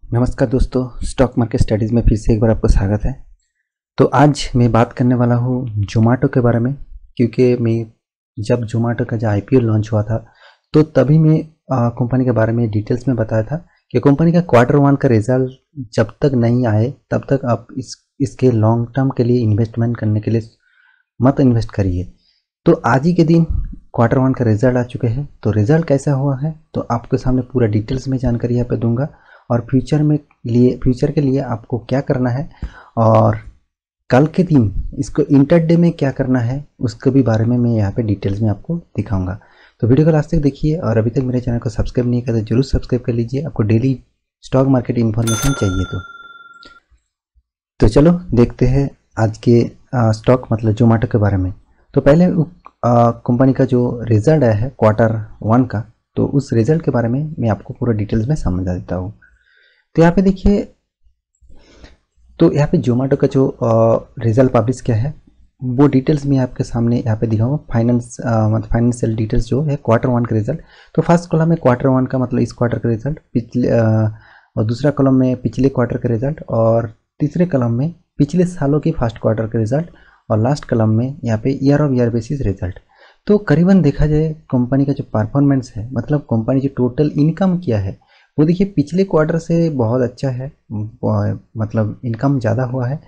नमस्कार दोस्तों, stock market studies में फिर से एक बार आपका स्वागत है। तो आज मैं बात करने वाला हूँ जोमेटो के बारे में, क्योंकि मैं जब जोमेटो का जो आईपीओ लॉन्च हुआ था तो तभी मैं कंपनी के बारे में डिटेल्स में बताया था कि कंपनी का क्वार्टर वन का रिजल्ट जब तक नहीं आए तब तक आप इसके लॉन्ग टर्म के लिए इन्वेस्टमेंट करने के लिए मत इन्वेस्ट करिए। तो आज ही के दिन क्वार्टर वन का रिजल्ट आ चुके हैं। तो रिजल्ट कैसा हुआ है तो आपके सामने पूरा डिटेल्स में जानकारी यहाँ पे दूंगा, और फ्यूचर के लिए आपको क्या करना है और कल के दिन इसको इंटरडे में क्या करना है उसके भी बारे में मैं यहाँ पे डिटेल्स में आपको दिखाऊंगा। तो वीडियो को लास्ट तक देखिए, और अभी तक मेरे चैनल को सब्सक्राइब नहीं किया तो जरूर सब्सक्राइब कर लीजिए, आपको डेली स्टॉक मार्केट इन्फॉर्मेशन चाहिए तो चलो देखते हैं आज के स्टॉक मतलब जोमेटो के बारे में। तो पहले कंपनी का जो रिजल्ट आया है क्वार्टर वन का, तो उस रिजल्ट के बारे में मैं आपको पूरा डिटेल्स में समझा देता हूँ। तो यहाँ पे देखिए, तो यहाँ पे जोमेटो का जो रिजल्ट पब्लिश किया है वो डिटेल्स मैं आपके सामने यहाँ पे दिखाऊंगा। मतलब फाइनेंशियल डिटेल्स जो है क्वार्टर वन का रिजल्ट। तो फर्स्ट कॉलम में क्वार्टर वन का मतलब इस क्वार्टर का रिजल्ट, पिछले और दूसरा कॉलम में पिछले क्वार्टर का रिजल्ट, और तीसरे कॉलम में पिछले सालों की फर्स्ट क्वार्टर का रिजल्ट, और लास्ट कॉलम में यहाँ पे year of year basis result. तो करीबन देखा जाए कंपनी का जो परफॉर्मेंस है, मतलब कंपनी जो टोटल इनकम किया है वो देखिए पिछले क्वार्टर से बहुत अच्छा है, मतलब इनकम ज़्यादा हुआ है।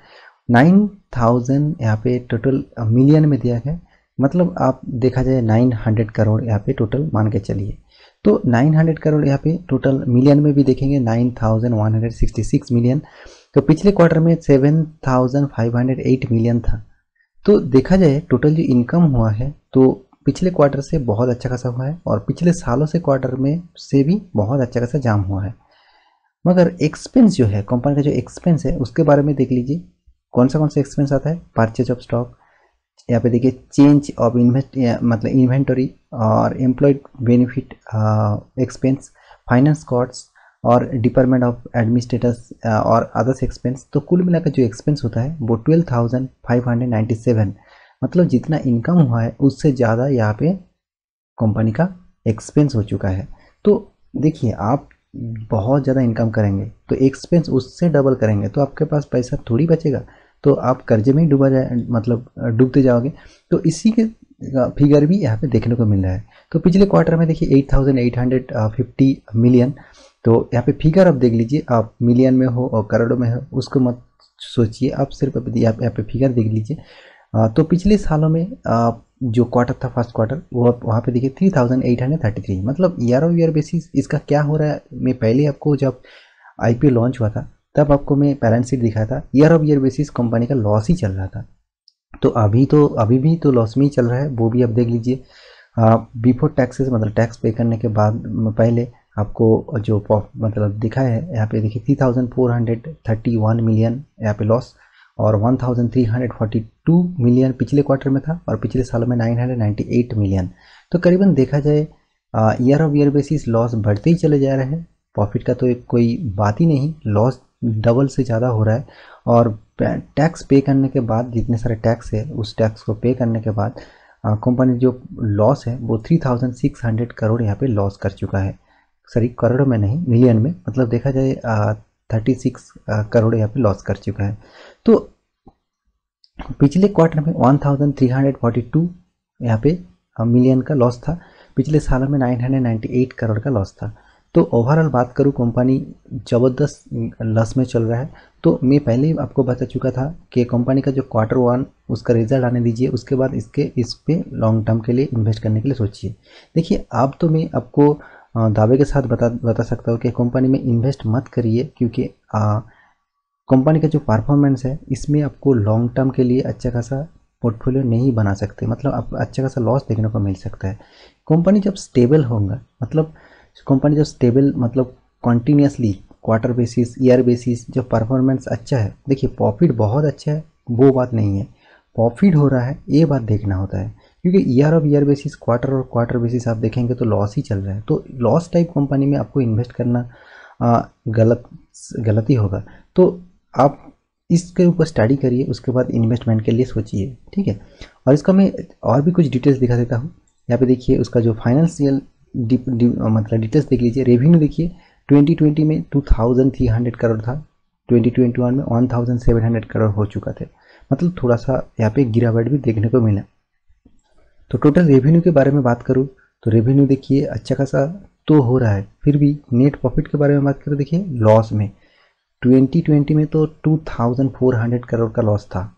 9000 यहाँ पे टोटल मिलियन में दिया गया, मतलब आप देखा जाए 900 करोड़ यहाँ पे टोटल मान के चलिए। तो 900 करोड़ यहाँ पे टोटल मिलियन में भी देखेंगे 9166 मिलियन। तो पिछले क्वार्टर में 7508 मिलियन था। तो देखा जाए टोटल जो इनकम हुआ है तो पिछले क्वार्टर से बहुत अच्छा खासा हुआ है, और पिछले सालों से क्वार्टर में से भी बहुत अच्छा खासा जाम हुआ है। मगर एक्सपेंस जो है कंपनी का जो एक्सपेंस है उसके बारे में देख लीजिए कौन सा एक्सपेंस आता है। परचेज ऑफ स्टॉक, यहाँ पे देखिए चेंज ऑफ मतलब इन्वेंटरी और employed benefit expense, finance cost और डिपार्टमेंट ऑफ एडमिनिस्ट्रेटर्स और अदर्स एक्सपेंस। तो कुल मिलाकर जो एक्सपेंस होता है वो 12,597, मतलब जितना इनकम हुआ है उससे ज़्यादा यहाँ पे कंपनी का एक्सपेंस हो चुका है। तो देखिए आप बहुत ज़्यादा इनकम करेंगे तो एक्सपेंस उससे डबल करेंगे तो आपके पास पैसा थोड़ी बचेगा, तो आप कर्जे में ही मतलब डूबते जाओगे। तो इसी के फिगर भी यहाँ पे देखने को मिल रहा है। तो पिछले क्वार्टर में देखिए 8850 मिलियन। तो यहाँ पे फिगर आप देख लीजिए, आप मिलियन में हो और करोड़ों में हो उसको मत सोचिए, आप सिर्फ यहाँ पे फिगर देख लीजिए। तो पिछले सालों में जो क्वार्टर था फर्स्ट क्वार्टर वो वहाँ पे देखिए 3833, मतलब ईयर ऑफ ईयर बेसिस इसका क्या हो रहा है। मैं पहले आपको जब आईपीओ लॉन्च हुआ था तब आपको मैं बैलेंस शीट दिखाया था, year of year basis company का लॉस ही चल रहा था। तो अभी भी तो लॉस में ही चल रहा है, वो भी आप देख लीजिए। बिफोर टैक्सेस मतलब टैक्स पे करने के बाद पहले आपको जो मतलब दिखाया है यहाँ पे देखिए 3431 मिलियन यहाँ पे लॉस, और 1342 मिलियन पिछले क्वार्टर में था, और पिछले सालों में 998 मिलियन। तो करीबन देखा जाए year of year basis loss बढ़ते ही चले जा रहे हैं, प्रॉफिट का तो कोई बात ही नहीं, लॉस डबल से ज़्यादा हो रहा है। और टैक्स पे करने के बाद जितने सारे टैक्स है उस टैक्स को पे करने के बाद कंपनी जो लॉस है वो 3600 करोड़ यहाँ पे लॉस कर चुका है। सॉरी करोड़ में नहीं, मिलियन में, मतलब देखा जाए 36 करोड़ यहाँ पे लॉस कर चुका है। तो पिछले क्वार्टर में 1342 यहाँ पे मिलियन का लॉस था, पिछले सालों में 998 करोड़ का लॉस था। तो ओवरऑल बात करूँ कंपनी ज़बरदस्त लॉस में चल रहा है। तो मैं पहले ही आपको बता चुका था कि कंपनी का जो क्वार्टर वन उसका रिजल्ट आने दीजिए, उसके बाद इस पे लॉन्ग टर्म के लिए इन्वेस्ट करने के लिए सोचिए। देखिए अब तो मैं आपको दावे के साथ बता सकता हूँ कि कंपनी में इन्वेस्ट मत करिए, क्योंकि कंपनी का जो परफॉर्मेंस है इसमें आपको लॉन्ग टर्म के लिए अच्छा खासा पोर्टफोलियो नहीं बना सकते, मतलब आप अच्छा खासा लॉस देखने को मिल सकता है। कंपनी जब स्टेबल होगा, मतलब कंपनी जब स्टेबल मतलब continuously quarter basis year basis जो परफॉर्मेंस अच्छा है, देखिए प्रॉफिट बहुत अच्छा है वो बात नहीं है, प्रॉफिट हो रहा है ये बात देखना होता है। क्योंकि year of year basis quarter और क्वार्टर बेसिस आप देखेंगे तो लॉस ही चल रहा है, तो लॉस टाइप कंपनी में आपको इन्वेस्ट करना गलती होगा। तो आप इसके ऊपर स्टडी करिए, उसके बाद इन्वेस्टमेंट के लिए सोचिए, ठीक है। और इसका मैं और भी कुछ डिटेल्स दिखा देता हूँ। यहाँ पे देखिए उसका जो फाइनेंशियल मतलब डिटेल्स देख लीजिए। रेवेन्यू देखिए 2020 में 2300 करोड़ था, 2021 में 1700 करोड़ हो चुका थे। मतलब थोड़ा सा यहाँ पे गिरावट भी देखने को मिला। तो टोटल रेवेन्यू के बारे में बात करूँ तो रेवेन्यू देखिए अच्छा खासा तो हो रहा है, फिर भी नेट प्रॉफिट के बारे में बात करें देखिए लॉस में 2020 में तो 2400 करोड़ का लॉस था,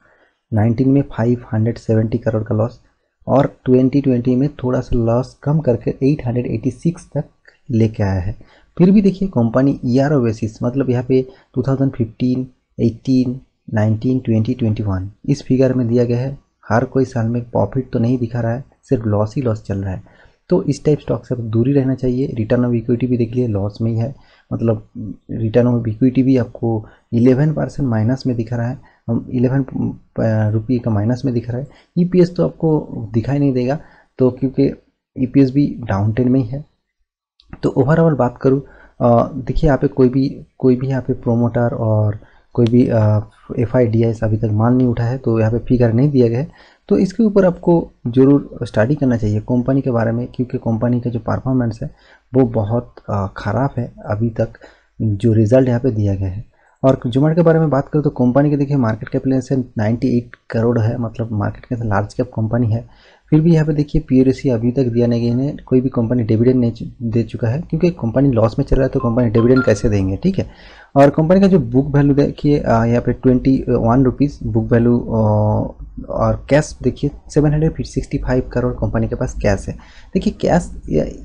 19 में 570 करोड़ का लॉस, और 2020 में थोड़ा सा लॉस कम करके 886 तक लेके आया है। फिर भी देखिए कंपनी ईयर बेसिस मतलब यहाँ पे 2015, 18, 19, 20, 21 इस फिगर में दिया गया है। हर कोई साल में प्रॉफिट तो नहीं दिखा रहा है, सिर्फ लॉस ही लॉस चल रहा है। तो इस टाइप स्टॉक से दूरी रहना चाहिए। रिटर्न ऑफ इक्विटी भी देख लिए लॉस में ही है, मतलब रिटर्न ऑफ इक्विटी भी आपको 11% माइनस में दिख रहा है, 11 रुपये का माइनस में दिख रहा है। ईपीएस तो आपको दिखाई नहीं देगा तो क्योंकि ईपीएस भी डाउन ट्रेंड में ही है। तो ओवरऑल बात करूँ देखिए यहाँ पे कोई भी यहाँ पे प्रोमोटर और कोई भी FIDS अभी तक माल नहीं उठा है, तो यहाँ पे फिगर नहीं दिया गया है। तो इसके ऊपर आपको ज़रूर स्टडी करना चाहिए कंपनी के बारे में, क्योंकि कंपनी का जो परफॉर्मेंस है वो बहुत ख़राब है अभी तक जो रिज़ल्ट यहाँ पे दिया गया है। और जोमेटो के बारे में बात करें तो कंपनी के देखिए मार्केट कैपिटलाइजेशन 98 करोड़ है, मतलब मार्केट के लार्ज कैप कंपनी है। फिर भी यहाँ पे देखिए PRSI अभी तक दिया नहीं गया है, कोई भी कंपनी डिविडेंड नहीं दे चुका है, क्योंकि कंपनी लॉस में चल रहा है तो कंपनी डिविडेंड कैसे देंगे, ठीक है। और कंपनी का जो बुक वैल्यू देखिए यहाँ पे 21 रुपीज़ बुक वैल्यू, और कैश देखिए 765 करोड़ कंपनी के पास कैश है। देखिए कैश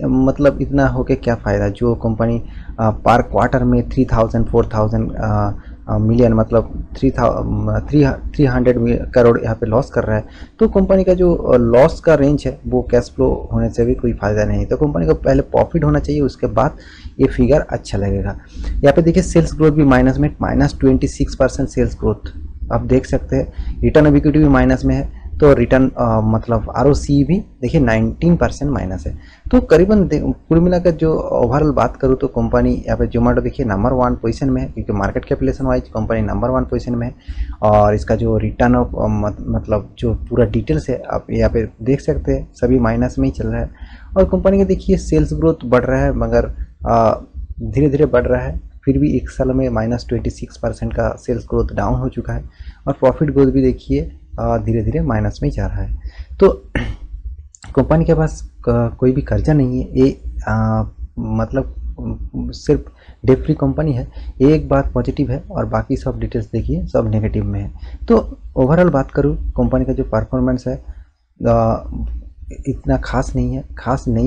मतलब इतना हो के क्या फ़ायदा, जो कंपनी पर क्वार्टर में 3000 4000 मिलियन मतलब 300 करोड़ यहाँ पे लॉस कर रहा है। तो कंपनी का जो लॉस का रेंज है वो कैश फ्लो होने से भी कोई फ़ायदा नहीं। तो कंपनी को पहले प्रॉफिट होना चाहिए, उसके बाद ये फिगर अच्छा लगेगा। यहाँ पे देखिए सेल्स ग्रोथ भी माइनस में, -26% सेल्स ग्रोथ आप देख सकते हैं। रिटर्न ऑफ इक्विटी भी माइनस में है, तो रिटर्न मतलब ROC भी देखिए 19% माइनस है। तो करीबन कुल मिलाकर जो ओवरऑल बात करूँ तो कंपनी यहाँ पे जोमेटो देखिए नंबर 1 पोजीशन में है, क्योंकि market capitalization wise company number 1 position में है। और इसका जो रिटर्न ऑफ मतलब जो पूरा डिटेल्स है आप यहाँ पे देख सकते हैं, सभी माइनस में ही चल रहा है। और कंपनी का देखिए सेल्स ग्रोथ बढ़ रहा है, मगर धीरे धीरे बढ़ रहा है। फिर भी एक साल में -26% का सेल्स ग्रोथ डाउन हो चुका है। और प्रॉफिट ग्रोथ भी देखिए धीरे धीरे माइनस में ही जा रहा है। तो कंपनी के पास कोई भी कर्जा नहीं है, ये मतलब सिर्फ डेट फ्री कंपनी है। ये एक बात पॉजिटिव है, और बाकी सब डिटेल्स देखिए सब नेगेटिव में है। तो ओवरऑल बात करूँ कंपनी का जो परफॉर्मेंस है इतना खास नहीं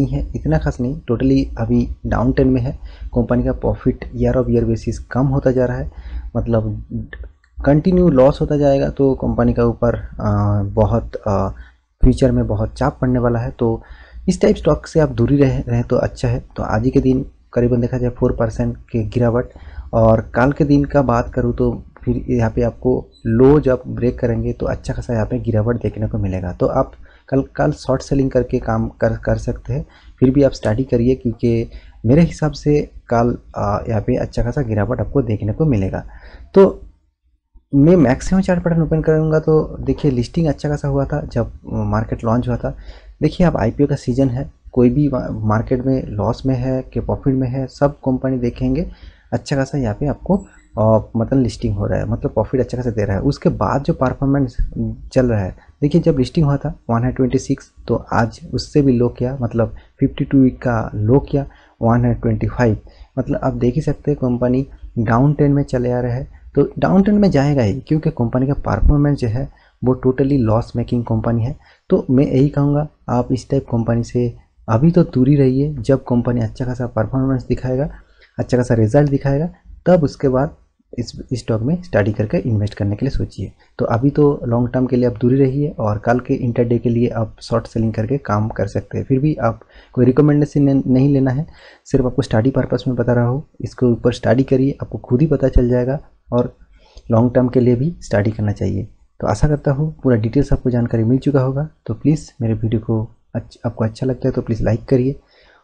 है, इतना खास नहीं, टोटली अभी डाउन ट्रेंड में है। कंपनी का profit year of year basis कम होता जा रहा है, मतलब कंटिन्यू लॉस होता जाएगा। तो कंपनी का ऊपर बहुत फ्यूचर में बहुत चाप पड़ने वाला है। तो इस टाइप स्टॉक से आप दूरी रहे तो अच्छा है। तो आज ही के दिन करीबन देखा जाए 4% की गिरावट, और कल के दिन का बात करूँ तो फिर यहाँ पे आपको लो जब ब्रेक करेंगे तो अच्छा खासा यहाँ पे गिरावट देखने को मिलेगा। तो आप कल शॉर्ट सेलिंग करके काम कर सकते हैं। फिर भी आप स्टडी करिए, क्योंकि मेरे हिसाब से कल यहाँ पे अच्छा खासा गिरावट आपको देखने को मिलेगा। तो मैं मैक्सिमम चार्ट पैटर्न ओपन करूँगा। तो देखिए लिस्टिंग अच्छा खासा हुआ था जब मार्केट लॉन्च हुआ था। देखिए अब IPO का सीज़न है, कोई भी मार्केट में लॉस में है कि प्रॉफिट में है, सब कंपनी देखेंगे अच्छा खासा यहाँ पे आपको मतलब लिस्टिंग हो रहा है, मतलब प्रॉफिट अच्छा खासा दे रहा है। उसके बाद जो परफॉर्मेंस चल रहा है, देखिए जब लिस्टिंग हुआ था 126, तो आज उससे भी लो किया, मतलब 52 वीक का लो किया 125। मतलब आप देख ही सकते हैं कंपनी डाउन ट्रेंड में चले आ रहा है। तो डाउन ट्रेंड में जाएगा ही, क्योंकि कंपनी का परफॉर्मेंस जो है वो टोटली लॉस मेकिंग कंपनी है। तो मैं यही कहूँगा आप इस टाइप कंपनी से अभी तो दूरी रहिए। जब कंपनी अच्छा खासा परफॉर्मेंस दिखाएगा, अच्छा खासा रिजल्ट दिखाएगा, तब उसके बाद इस स्टॉक में स्टडी करके इन्वेस्ट करने के लिए सोचिए। तो अभी तो लॉन्ग टर्म के लिए आप दूरी रहिए, और कल के इंटरडे के लिए आप शॉर्ट सेलिंग करके काम कर सकते हैं। फिर भी आप कोई रिकमेंडेशन नहीं लेना है, सिर्फ आपको स्टडी पर्पस में बता रहा हूँ। इसके ऊपर स्टडी करिए, आपको खुद ही पता चल जाएगा, और लॉन्ग टर्म के लिए भी स्टडी करना चाहिए। तो आशा करता हूँ पूरा डिटेल्स आपको जानकारी मिल चुका होगा। तो प्लीज़ मेरे वीडियो को आपको अच्छा लगता है तो प्लीज़ लाइक करिए,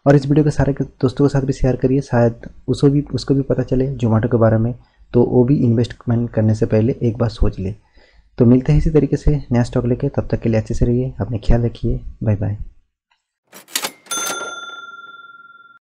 और इस वीडियो के सारे दोस्तों के साथ भी शेयर करिए, शायद उसको भी पता चले जोमेटो के बारे में, तो वो भी इन्वेस्टमेंट करने से पहले एक बार सोच ले। तो मिलते हैं इसी तरीके से नया स्टॉक लेके, तब तक के लिए अच्छे से रहिए, अपने ख्याल रखिए, बाय बाय।